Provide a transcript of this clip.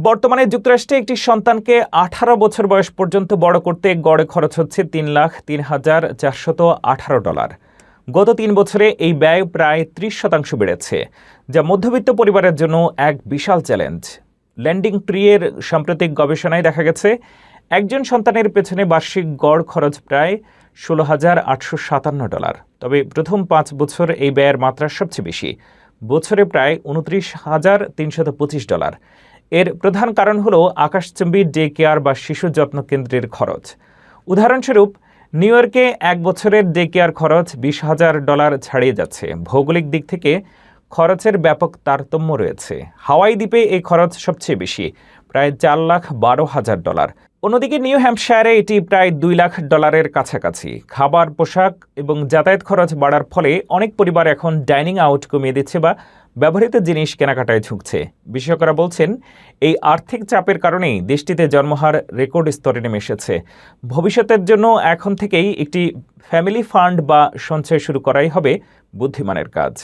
বর্তমানে যুক্তরাষ্ট্রে একটি সন্তানকে 18 বছর বয়স পর্যন্ত বড় করতে গড়ে খরচ হচ্ছে $3,03,418। গত 3 বছরে এই ব্যয় প্রায় 30% বেড়েছে, যা মধ্যবিত্ত পরিবারের জন্য এক বিশাল চ্যালেঞ্জ। ল্যান্ডিং ট্রি-এর সাম্প্রতিক গবেষণায় দেখা গেছে, একজন সন্তানের পেছনে বার্ষিক গড় খরচ প্রায় $16,857। তবে প্রথম 5 বছর এই ব্যয়ের মাত্রা সবচেয়ে বেশি, বছরে প্রায় $29,325। এর প্রধান কারণ হলো আকাশচুম্বী ডে কেয়ার বা শিশু যত্ন কেন্দ্রের খরচ। উদাহরণস্বরূপ, নিউ ইয়র্কে 1 বছরের ডে কেয়ার খরচ $20,000 ছাড়িয়ে যাচ্ছে। ভৌগোলিক দিক থেকে খরচের ব্যাপক তারতম্য রয়েছে। হাওয়াই দ্বীপে এই খরচ সবচেয়ে বেশি, প্রায় $4,12,000। অন্যদিকে নিউ হ্যাম্পশায়ারে এটি প্রায় $2,00,000 কাছাকাছি। খাবার, পোশাক এবং যাতায়াত খরচ বাড়ার ফলে অনেক পরিবার এখন ডাইনিং আউট কমিয়ে দিচ্ছে বা ব্যবহৃত জিনিস কেনাকাটায় ঝুঁকছে। বিশেষজ্ঞরা বলছেন, এই আর্থিক চাপের কারণেই দেশটিতে জন্মহার রেকর্ড স্তরে নেমে এসেছে। ভবিষ্যতের জন্য এখন থেকেই একটি ফ্যামিলি ফান্ড বা সঞ্চয় শুরু করাই হবে বুদ্ধিমানের কাজ।